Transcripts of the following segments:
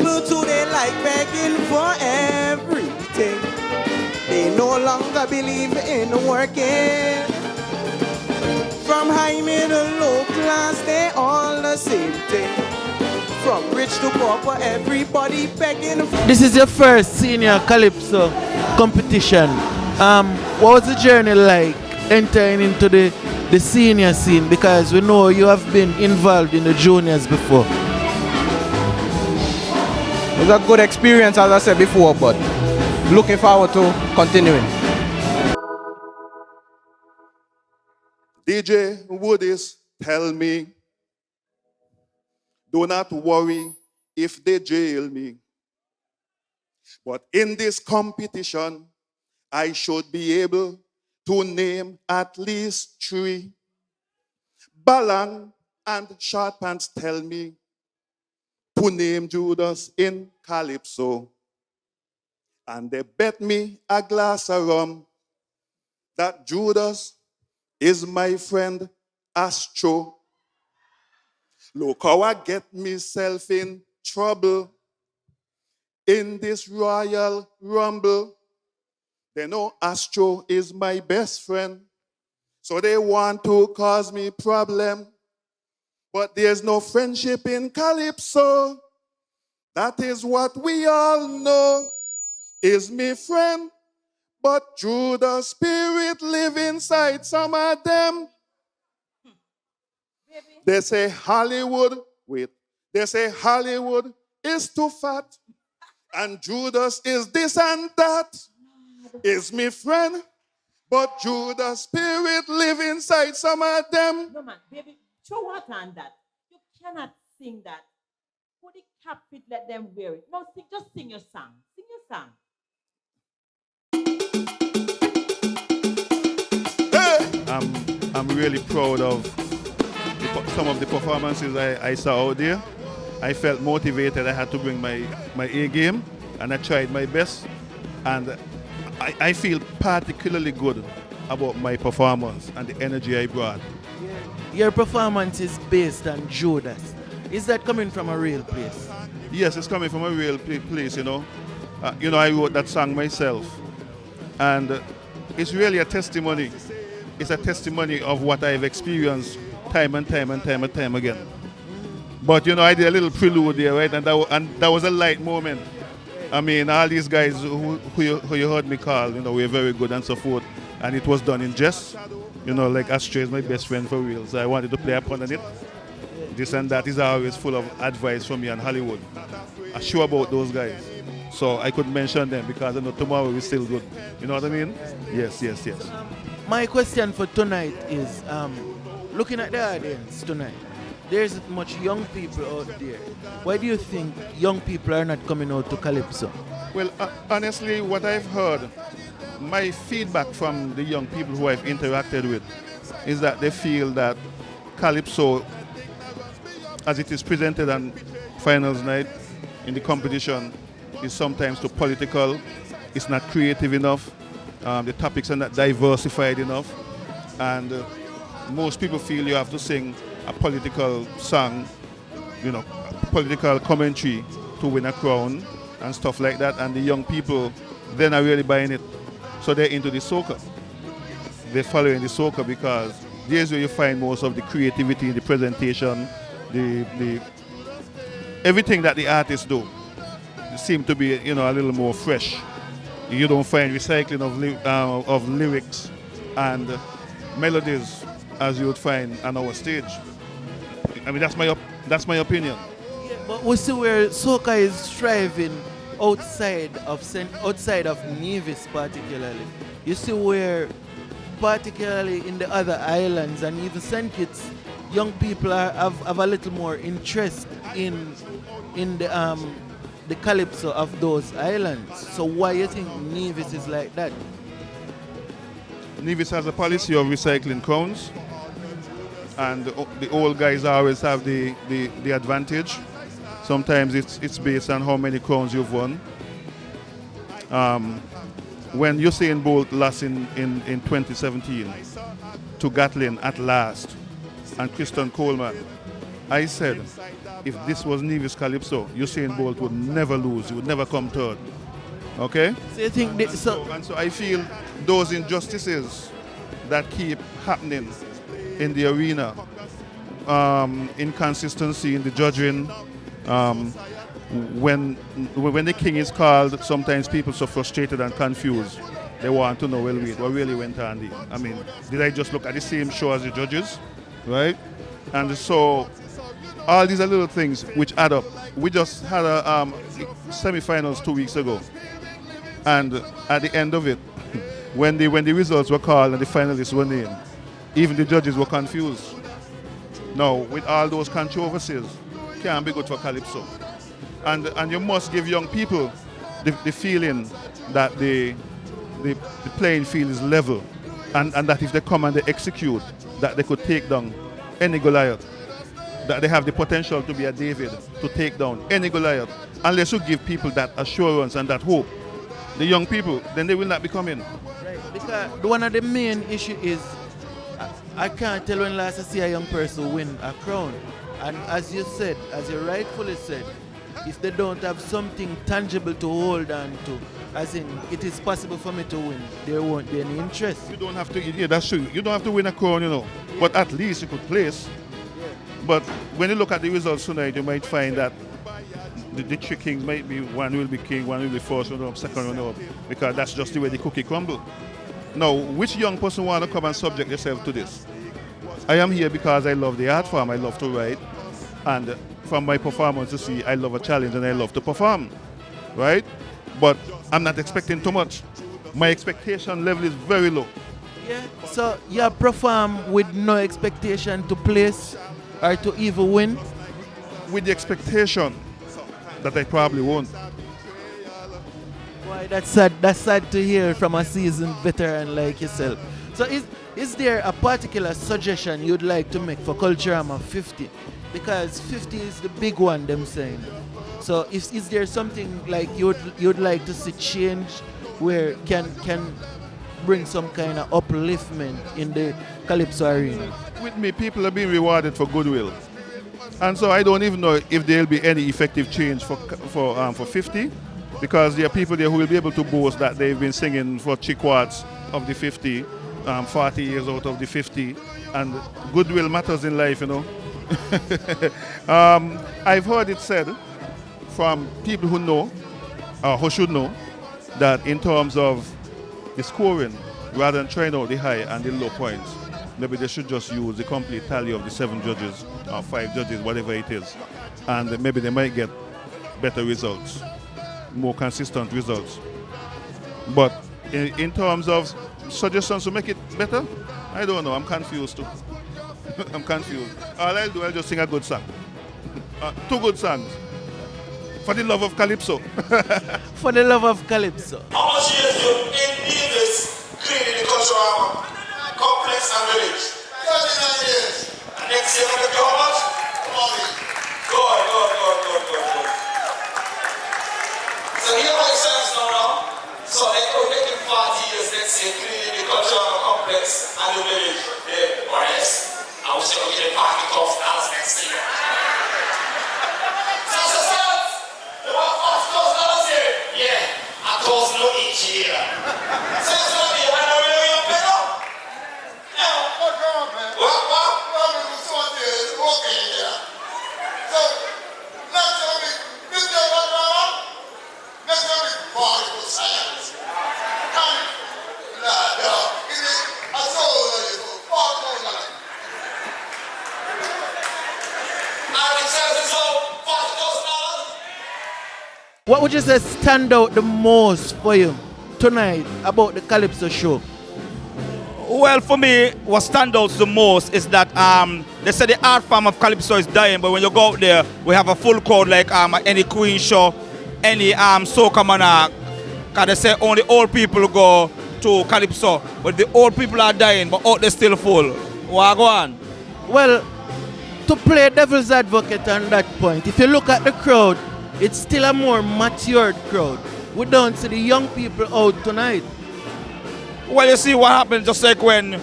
people today like begging for everything. They no longer believe in working. From high, middle, low class, they all the same thing. From rich to poor, everybody begging. This is your first senior Calypso competition. What was the journey like entering into the senior scene? Because we know you have been involved in the juniors before. It was a good experience, as I said before, but looking forward to continuing. DJ Woodies tell me, do not worry if they jail me. But in this competition, I should be able to name at least 3. Balang and Short Pants tell me to name Judas in Calypso. And they bet me a glass of rum that Judas is my friend Astro. Look how I get myself in trouble in this royal rumble. They know Astro is my best friend, so they want to cause me problem. But there's no friendship in Calypso. That is what we all know. Is me friend, but Judas spirit live inside some of them. They say Hollywood, they say Hollywood is too fat, and Judas is this and that. Is me friend, but Judas spirit live inside some of them. No man, baby, throw water on that. You cannot sing that. Put the cap it, let them wear it. No, just sing your song. Sing your song. I'm really proud of some of the performances I saw out there. I felt motivated. I had to bring my A game, and I tried my best. And I feel particularly good about my performance and the energy I brought. Your performance is based on Judas. Is that coming from a real place? Yes, it's coming from a real place, you know. I wrote that song myself. And it's really a testimony. It's a testimony of what I've experienced time and time again. But I did a little prelude there, right? And that was a light moment. I mean, all these guys who you heard me call, were very good and so forth. And it was done in jest. Like Astray is my best friend for real. So I wanted to play upon it. This and that is always full of advice from me and Hollywood. I'm sure about those guys. So I could mention them because I know tomorrow is still good. You know what I mean? Yes. My question for tonight is, looking at the audience tonight, there's much young people out there. Why do you think young people are not coming out to Calypso? Well, honestly, what I've heard, my feedback from the young people who I've interacted with is that they feel that Calypso, as it is presented on finals night in the competition, is sometimes too political. It's not creative enough. The topics are not diversified enough. And most people feel you have to sing a political song, political commentary to win a crown and stuff like that. And the young people, they're not really buying it. So they're into the soca. They're following the soca because there's where you find most of the creativity, the presentation, the everything that the artists do. They seem to be, a little more fresh. You don't find recycling of lyrics and melodies as you would find on our stage. I mean, that's my opinion. Yeah, but we see where soca is thriving outside of Nevis particularly. You see where, particularly in the other islands and even St. Kitts, young people have a little more interest in the Calypso of those islands. So why do you think Nevis is like that? Nevis has a policy of recycling crowns, and the old guys always have the advantage. Sometimes it's based on how many crowns you've won. When Usain Bolt lost in 2017 to Gatlin at last, and Kristen Coleman, I said, if this was Nevis Calypso, Usain Bolt would never lose. He would never come third. Okay? So you think this, And so I feel those injustices that keep happening in the arena, inconsistency in the judging, when the king is called, sometimes people so frustrated and confused. They want to know, well, wait, what really went on there? I mean, did I just look at the same show as the judges, right? And so all these are little things which add up. We just had a semi-finals 2 weeks ago, and at the end of it, when the results were called and the finalists were named, even the judges were confused. Now, with all those controversies, can't be good for Calypso. And you must give young people the feeling that the playing field is level, and that if they come and they execute, that they could take down any Goliath, that they have the potential to be a David, to take down any Goliath, unless you give people that assurance and that hope. The young people, then they will not be coming. right, because one of the main issue is I can't tell when last I see a young person win a crown. And as you said, as you rightfully said, if they don't have something tangible to hold on to, as in it is possible for me to win, there won't be any interest. You don't have to, yeah, that's true. You don't have to win a crown, you know, but at least you could place. But when you look at the results tonight, you might find that the three kings might be, one will be king, one will be first runner up, second runner up, because that's just the way the cookie crumble. Now, which young person want to come and subject yourself to this? I am here because I love the art form, I love to write, and from my performance you see, I love a challenge and I love to perform, right? But I'm not expecting too much. My expectation level is very low. Yeah. So you perform with no expectation to place or to even win? With the expectation that I probably won't. Boy, that's sad. That's sad to hear from a seasoned veteran like yourself. So is there a particular suggestion you'd like to make for Culturama 50? Because 50 is the big one, them saying. So is there something like you'd like to see change where can bring some kind of upliftment in the Calypso arena? With me, people are being rewarded for goodwill. And so I don't even know if there'll be any effective change for 50, because there are people there who will be able to boast that they've been singing for 3/4 of the 50, 40 years out of the 50, and goodwill matters in life, you know. I've heard it said from people who know, or who should know, that in terms of the scoring, rather than trying out the high and the low points, maybe they should just use the complete tally of the 7 judges or 5 judges, whatever it is, and maybe they might get better results, more consistent results. But in terms of suggestions to make it better, I don't know. I'm confused too. I'm confused. All I'll do, I'll just sing a good song. 2 good songs. For the love of Calypso. For the love of Calypso. How much years you in Nevis cleaning the Culturama complex and village? 39 years. And next year, going to be how much? Good. So here what it says now. So they're making 40 years next year cleaning the Culturama complex and the village. Yeah, or yes. I was going to get a party $12 next year. $40,000 here? Yeah, $1,000 each year. So it's going to be, I know you're better. Yeah. What's wrong, man? What? Well, I'm going to sort this. Okay, yeah. So, next time we, this day, what drama? Next time we, particle science. Nah, dog. I told you, particle science. What would you say stand out the most for you tonight about the Calypso show? Well, for me, what stands out the most is that they say the art form of Calypso is dying, but when you go out there, we have a full crowd like any Queen show, any soca monarch. Because they say only old people go to Calypso, but the old people are dying, but out there still full. What go on? Well, to play devil's advocate on that point, if you look at the crowd, it's still a more matured crowd. We don't see the young people out tonight. Well, you see what happens just like when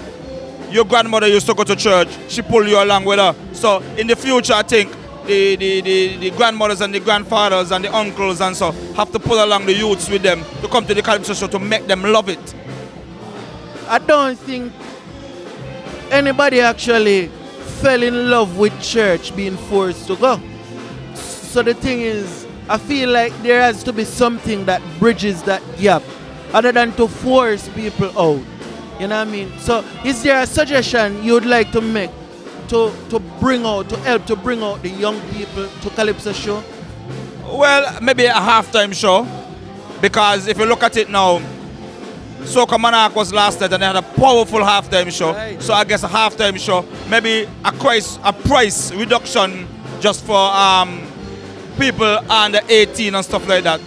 your grandmother used to go to church, she pulled you along with her. So in the future, I think the grandmothers and the grandfathers and the uncles and so have to pull along the youths with them to come to the Calypso show to make them love it. I don't think anybody actually fell in love with church being forced to go. So the thing is, I feel like there has to be something that bridges that gap other than to force people out. You know what I mean? So is there a suggestion you would like to make to help to bring out the young people to Calypso show? Well, maybe a halftime show, because if you look at it now, Soca Monarch was last night and they had a powerful halftime show. Right. So I guess a halftime show, maybe a price reduction just for people under 18 and stuff like that.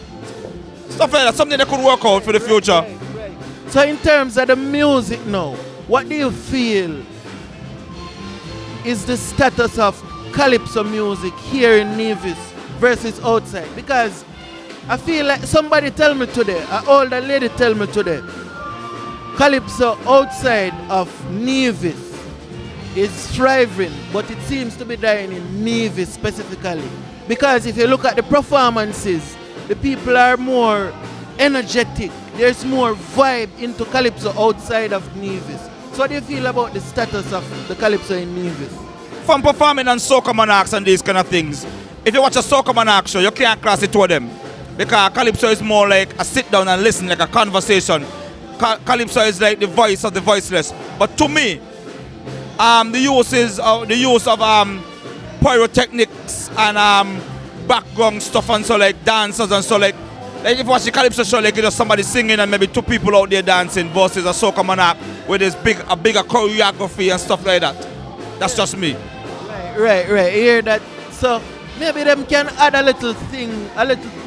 Something that could work out for the future. Right. So in terms of the music now, what do you feel is the status of Calypso music here in Nevis versus outside? Because I feel like somebody tell me today, an older lady tell me today, Calypso outside of Nevis is thriving, but it seems to be dying in Nevis specifically. Because if you look at the performances, the people are more energetic. There's more vibe into Calypso outside of Nevis. So what do you feel about the status of the Calypso in Nevis? From performing on Soca Monarchs and these kind of things, if you watch a Soca Monarch show, you can't cross it to them. Because Calypso is more like a sit down and listen, like a conversation. Calypso is like the voice of the voiceless. But to me, the use of pyrotechnics and background stuff and so like dancers and so like if you watch the Calypso show, like just somebody singing and maybe two people out there dancing versus a Soca Monarch with a bigger choreography and stuff like that. That's just me. Right. You hear that? So maybe them can add a little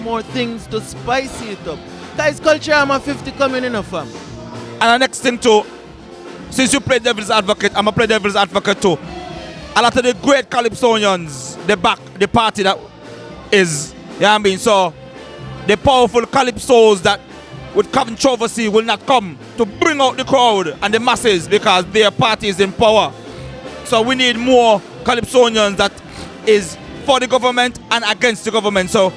more things to spice it up. Guys, Culturama 50 coming in, fam. And the next thing too, since you play devil's advocate, I'm gonna play devil's advocate too. A lot of the great Calypsonians, they back the party that is, you know what I mean? So the powerful Calypsos that with controversy will not come to bring out the crowd and the masses because their party is in power. So we need more Calypsonians that is for the government and against the government. So,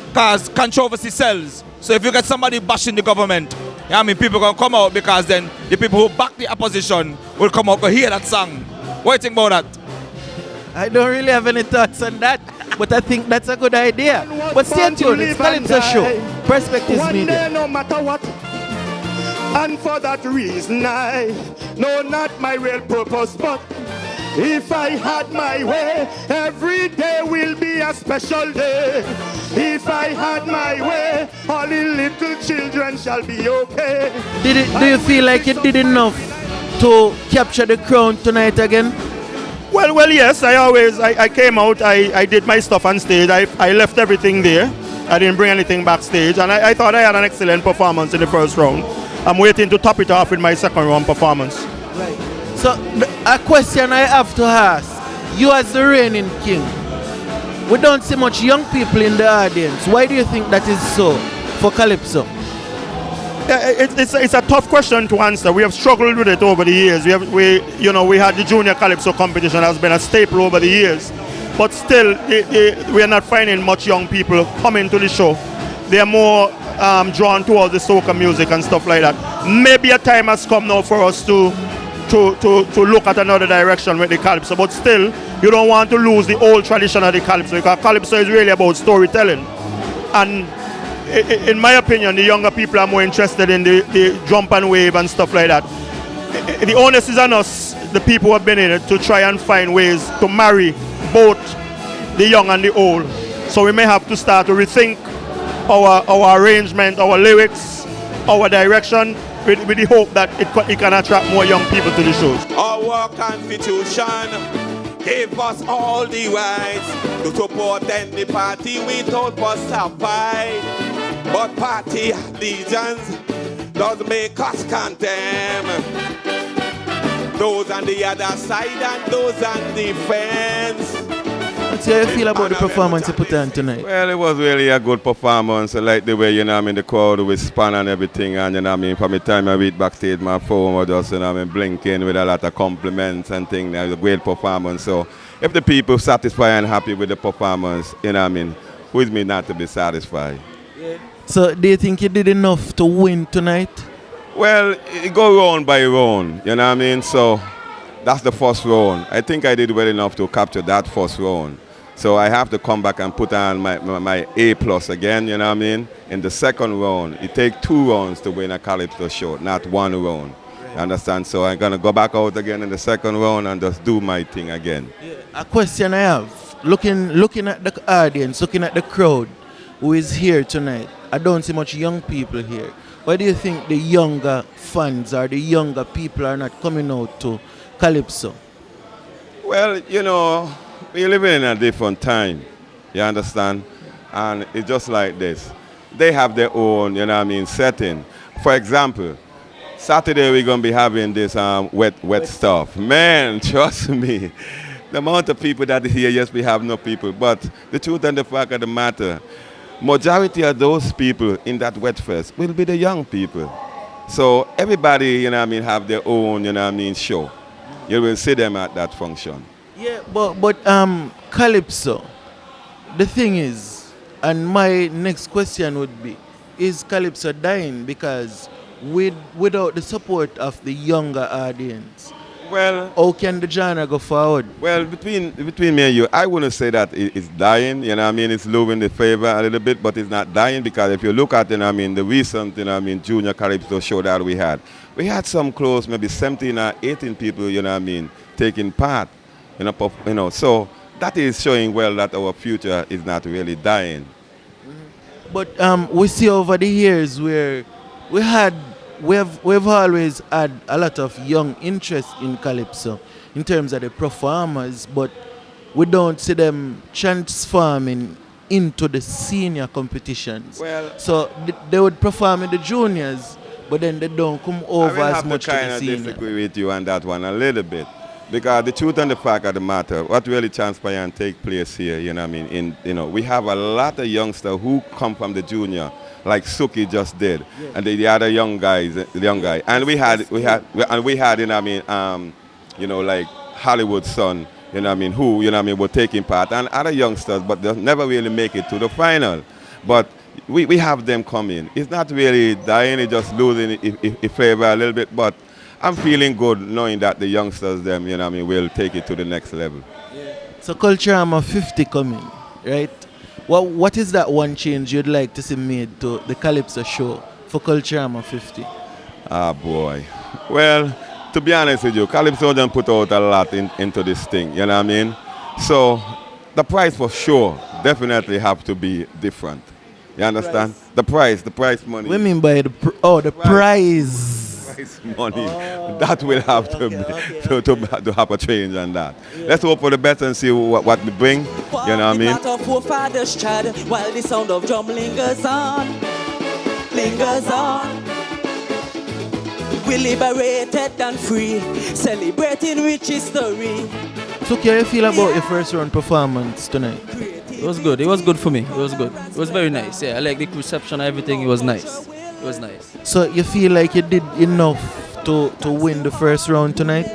because controversy sells. So if you get somebody bashing the government, you know what I mean, people gonna come out because then the people who back the opposition will come out to hear that song. What do you think about that? I don't really have any thoughts on that, but I think that's a good idea. But stay tuned, it's Calypso Show, Perspectives One Media. day, no matter what, and for that reason I know not my real purpose, but if I had my way, every day will be a special day. If I had my way, all the little children shall be okay. Do you feel like you did enough to capture the crown tonight again? Well, yes, I came out, I did my stuff on stage, I left everything there. I didn't bring anything backstage, and I thought I had an excellent performance in the first round. I'm waiting to top it off with my second round performance. Right. So, a question I have to ask, you as the reigning king, we don't see much young people in the audience. Why do you think that is so for Calypso? It's a tough question to answer. We have struggled with it over the years. We had the junior Calypso competition has been a staple over the years, but still we are not finding much young people coming to the show. They are more drawn towards the soca music and stuff like that. Maybe a time has come now for us to look at another direction with the Calypso, but still you don't want to lose the old tradition of the Calypso, because Calypso is really about storytelling. And in my opinion, the younger people are more interested in the jump and wave and stuff like that. The onus is on us, the people who have been in it, to try and find ways to marry both the young and the old. So we may have to start to rethink our arrangement, our lyrics, our direction, with the hope that it can attract more young people to the shows. Our constitution gave us all the rights to support any party without fight. But party allegiance does make us condemn those on the other side and those on the fence. Tatoo, how you feel about the performance you put on tonight? Well, it was really a good performance. I like the way, the crowd with span and everything. And, from the time I reached backstage, my phone was just, blinking with a lot of compliments and things. It was a great performance. So if the people satisfied and happy with the performance, who is me not to be satisfied? Yeah. So do you think you did enough to win tonight? Well, it go round by round, So that's the first round. I think I did well enough to capture that first round. So I have to come back and put on my A+ again, In the second round, it takes 2 rounds to win a Calypso show, not 1 round. Right. You understand? So I'm going to go back out again in the second round and just do my thing again. Yeah. A question I have, looking at the audience, looking at the crowd who is here tonight, I don't see much young people here. Why do you think the younger fans or the younger people are not coming out to Calypso? Well, we're living in a different time, you understand? And it's just like this. They have their own, setting. For example, Saturday we're going to be having this wet stuff. Man, trust me, the amount of people that are here, yes, we have no people. But the truth and the fact of the matter, majority of those people in that wet fest will be the young people. So everybody, have their own, show. You will see them at that function. Yeah, but Calypso, the thing is, and my next question would be, is Calypso dying? Because without the support of the younger audience, well, how can the genre go forward? Well, between me and you, I wouldn't say that it's dying. It's losing the favor a little bit, but it's not dying because if you look at, the recent, junior Calypso show that we had some close, maybe 17 or 18 people, taking part. So that is showing well that our future is not really dying. But we see over the years where we've always had a lot of young interest in Calypso in terms of the performers, but we don't see them transforming into the senior competitions. Well, so they would perform in the juniors, but then they don't come over as much to the senior. I have to kind of disagree with you on that one a little bit. Because the truth and the fact of the matter, what really transpires and take place here, we have a lot of youngsters who come from the junior, like Suki just did, and the other young guys, and we had, like Hollywood Son, who, were taking part, and other youngsters, but they never really make it to the final. But we have them coming. It's not really dying; it's just losing its flavor a little bit, but I'm feeling good knowing that the youngsters, will take it to the next level. Yeah. So Culturama 50 coming, right? What is that one change you'd like to see made to the Calypso show for Culturama 50? Ah, boy. Well, to be honest with you, Calypso don't put out a lot into this thing, So the price for sure definitely have to be different. You understand? The price money. What do you mean by the price? Money, that will have to have a change on that. Yeah. Let's hope for the best and see what we bring. You know what I mean? While the sound of drum lingers on. We liberated and free, celebrating rich history. So, how you feel about your first round performance tonight? It was good. It was good for me. It was good. It was very nice. Yeah, I like the reception, everything. It was nice. It was nice. So you feel like you did enough to win the first round tonight?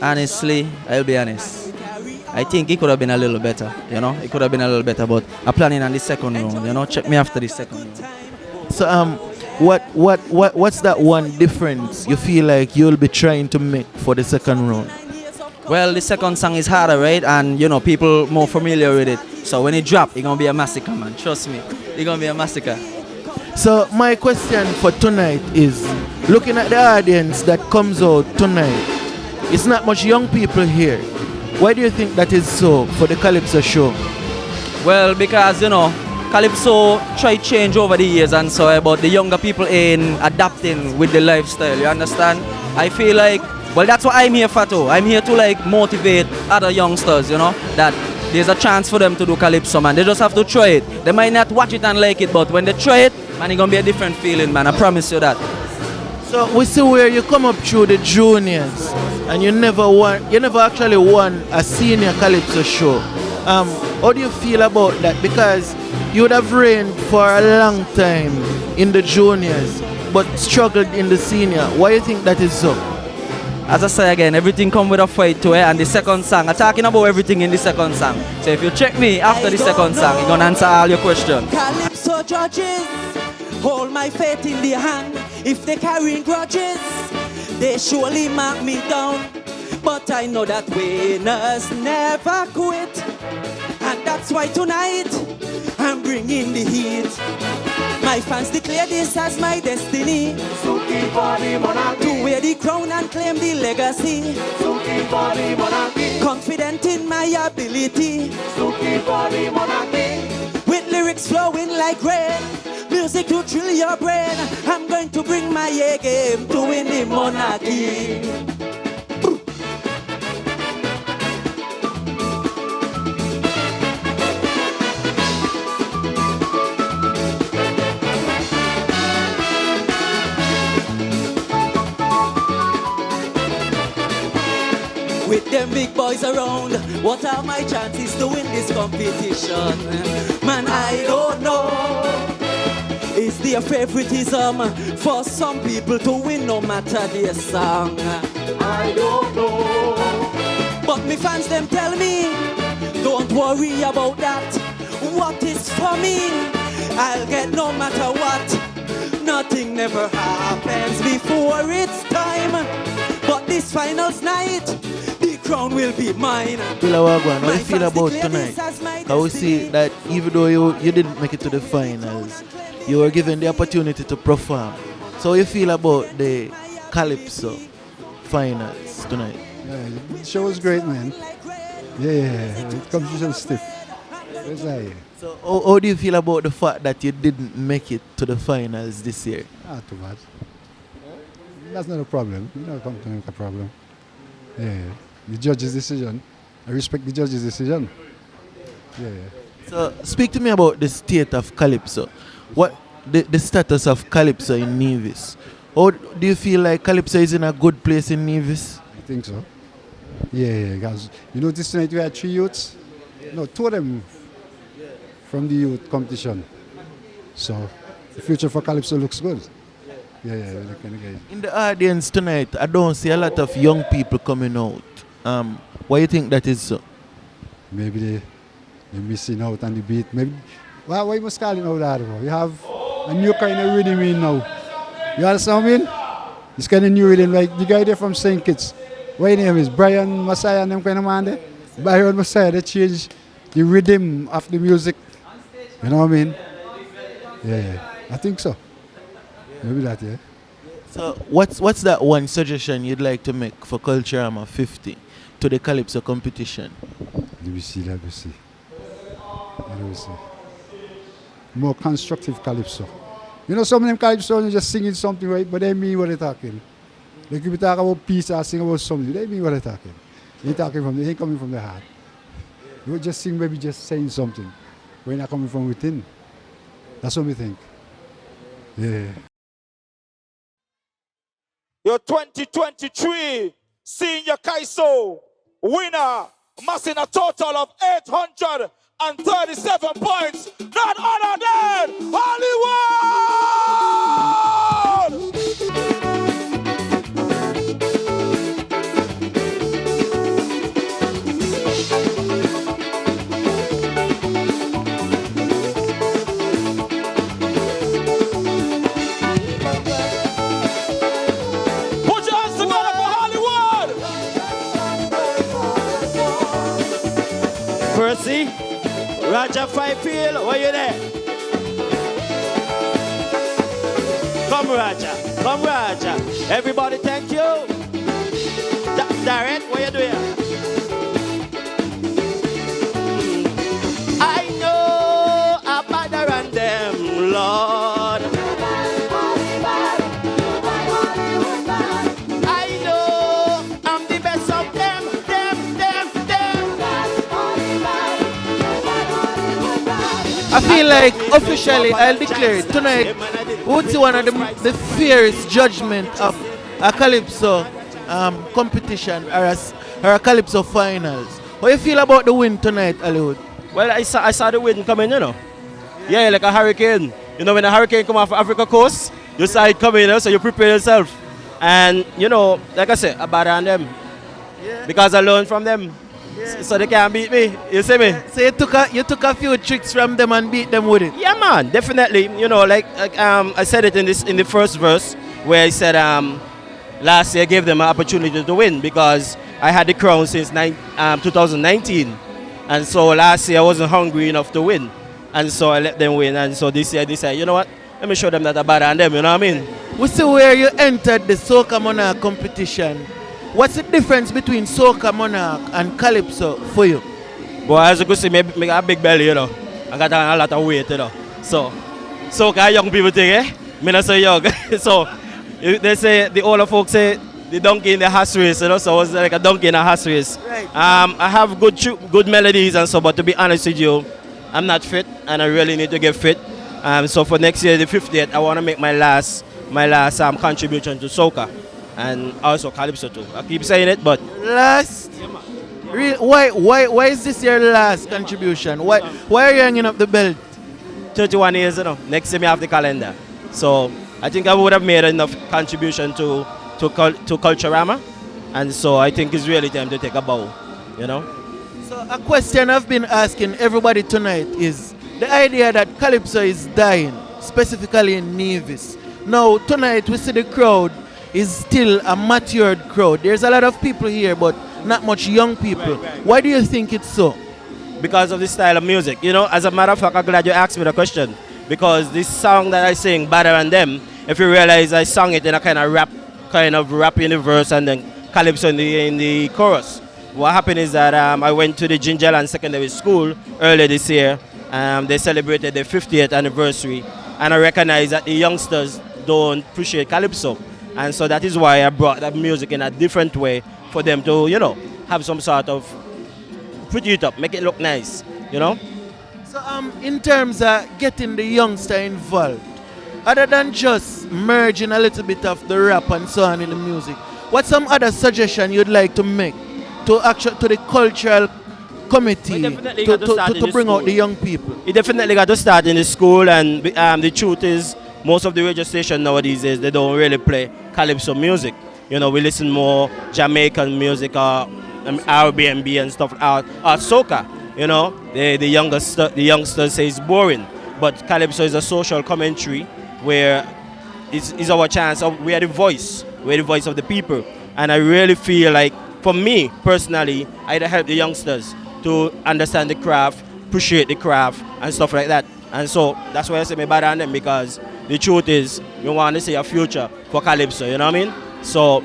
Honestly, I'll be honest. I think it could have been a little better, It could have been a little better, but I'm planning on the second round, Check me after the second round. So what's that one difference you feel like you'll be trying to make for the second round? Well, the second song is harder, right? And people more familiar with it. So when it drop, it's gonna be a massacre, man. Trust me, it's gonna be a massacre. So my question for tonight is, looking at the audience that comes out tonight, it's not much young people here. Why do you think that is so for the Calypso show? Well, because, Calypso try change over the years and so about the younger people in adapting with the lifestyle, you understand? I feel like, well, that's what I'm here for too. I'm here to motivate other youngsters, that there's a chance for them to do Calypso, man. They just have to try it. They might not watch it and like it, but when they try it, man, it's gonna be a different feeling, man. I promise you that. So we see where you come up through the juniors and you never actually won a senior Calypso show. How do you feel about that? Because you would have reigned for a long time in the juniors, but struggled in the senior. Why do you think that is so? As I say again, everything come with a fight to it, and the second song, I'm talking about everything in the second song. So if you check me after the second song, you're gonna answer all your questions. Calypso judges, hold my fate in their hand. If they carrying grudges, they surely mark me down. But I know that winners never quit, and that's why tonight I'm bringing the heat. My fans declare this as my destiny, to wear the crown and claim the legacy. Confident in my ability, with lyrics flowing like rain, music to thrill your brain. I'm going to bring my A game to win the monarchy. With them big boys around, what are my chances to win this competition? Man, I don't know. Is there favoritism for some people to win no matter their song? I don't know. But me fans them tell me, don't worry about that. What is for me, I'll get no matter what. Nothing never happens before it's time. But this finals night, crown will be mine. How do you feel about tonight? How we see that even though you didn't make it to the finals, you were given the opportunity to perform. So how you feel about the Calypso finals tonight? Yeah, the show was great, man. Yeah, the competition stiff. So how do you feel about the fact that you didn't make it to the finals this year? Not too bad. That's not a problem. You don't come to make a problem. Yeah. The judge's decision. I respect the judge's decision. Yeah. So speak to me about the state of Calypso. What the status of Calypso in Nevis? How do you feel like Calypso is in a good place in Nevis? I think so. Yeah, because you notice tonight we had 3 youths. No, 2 of them from the youth competition. So the future for Calypso looks good. Yeah, the kind of guys. In the audience tonight, I don't see a lot of young people coming out. Why do you think that is so? Maybe they're missing out on the beat. Maybe why you must call it out that? You have a new kind of rhythm in now. You understand what I mean? It's kind of new rhythm, like the guy there from St. Kitts. What his name is? Brian Messiah and them kind of man there? Brian Messiah, they changed the rhythm of the music. You know what I mean? Yeah, I think so. Maybe that, yeah. So what's that one suggestion you'd like to make for Culturama 50 to the Calypso competition? Let me see. More constructive Calypso. You know, some of them Calypso are just singing something, right? But they mean what they're talking. Like if you talk about peace or sing about something, they mean what they're talking. They ain't coming from the heart. You would just sing, maybe just saying something. We're not coming from within. That's what we think. Yeah. Your 2023 Senior Kaiso winner, amassing a total of 837 points, none other than Hollywood! Percy, Raja Fifield, where you there? Come Raja. Everybody thank you. Darren, what you doing? I know about the random, Lord. I know I'm the best of them. I feel like officially I'll declare it tonight. We would see one of the fairest judgment of a Calypso competition or a Calypso finals. How you feel about the win tonight, Hollywood? Well, I saw the wind coming, you know. Yeah, like a hurricane. You know, when a hurricane come off Africa coast, you saw it coming, you know, so you prepare yourself. And, you know, like I said, I better on them. Yeah. Because I learned from them. Yeah. So they can't beat me. You see me? So you took a few tricks from them and beat them with it? Yeah, man, definitely. You know, like I said it in the first verse where I said last year I gave them an opportunity to win because I had the crown since 2019. And so last year I wasn't hungry enough to win. And so I let them win. And so this year they said, you know what? Let me show them that I'm better than them, you know what I mean? We see where you entered the Soca Monarch competition. What's the difference between Soca Monarch and Calypso for you? Well, as you can see, I got a big belly, you know. I got a lot of weight, you know. So, Soca young people think, eh? Me not so young. So, they say, the older folks say, the donkey in the horse race, you know, so I was like a donkey in a horse race. Right. I have good melodies and so, but to be honest with you, I'm not fit, and I really need to get fit. So for next year, the 50th, I want to make my last contribution to Soca, and also Calypso too. I keep saying it, but last. Yeah, why is this your last contribution? Why are you hanging up the belt? 31 years, you know. Next year, I have the calendar. So I think I would have made enough contribution to Culturama, and so I think it's really time to take a bow, you know. So a question I've been asking everybody tonight is the idea that Calypso is dying, specifically in Nevis. Now tonight we see the crowd is still a matured crowd. There's a lot of people here, but not much young people. Right. Why do you think it's so? Because of the style of music. You know, as a matter of fact, I'm glad you asked me the question. Because this song that I sing, Better Than Them, if you realize I sang it in a kind of rap in the verse and then Calypso in the chorus. What happened is that I went to the Gingerland Secondary School earlier this year. They celebrated their 50th anniversary, and I recognize that the youngsters don't appreciate Calypso. And so that is why I brought that music in a different way for them to, you know, have some sort of pretty it up, make it look nice, you know? So in terms of getting the youngster involved, other than just merging a little bit of the rap and so on in the music, what's some other suggestion you'd like to make to the cultural committee to bring out the young people? It definitely got to start in the school, and the truth is most of the radio stations nowadays they don't really play Calypso music. You know, we listen more Jamaican music or Airbnb and stuff, or soca. You know, the youngsters say it's boring, but Calypso is a social commentary where it's our chance. We are the voice. We're the voice of the people, and I really feel like, for me personally, I'd help the youngsters to understand the craft, appreciate the craft, and stuff like that. And so that's why I say me better than them, because the truth is, we want to see a future for Calypso, you know what I mean? So,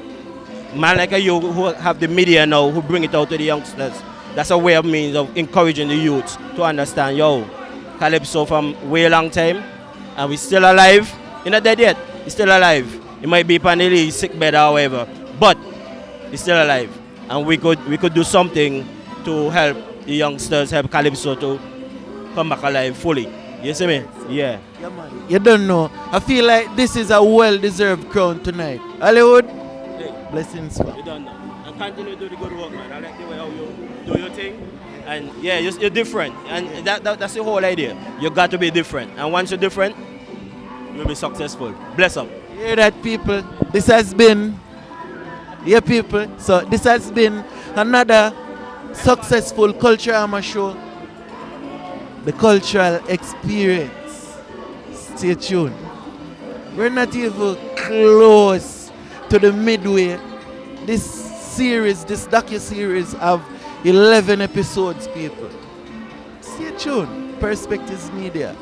man like you who have the media now, who bring it out to the youngsters, that's a way of means of encouraging the youth to understand, yo, Calypso from way long time, and we still alive. You're not dead yet, he's still alive. He might be on the sick bed or whatever, but he's still alive. And we could do something to help the youngsters, help Calypso to come back alive fully. You see me? Yeah. Yeah, man. You don't know. I feel like this is a well-deserved crown tonight. Hollywood, yeah. Blessings. You don't know. And continue to do the good work, man. I like the way how you do your thing. And yeah, you're different. And that's the whole idea. You got to be different. And once you're different, you'll be successful. Bless up. You hear that, people? This has been, yeah, people. So this has been another successful Culturama show. The cultural experience. Stay tuned. We're not even close to the midway. This series, this docu-series of 11 episodes, people. Stay tuned. Perspectives Media.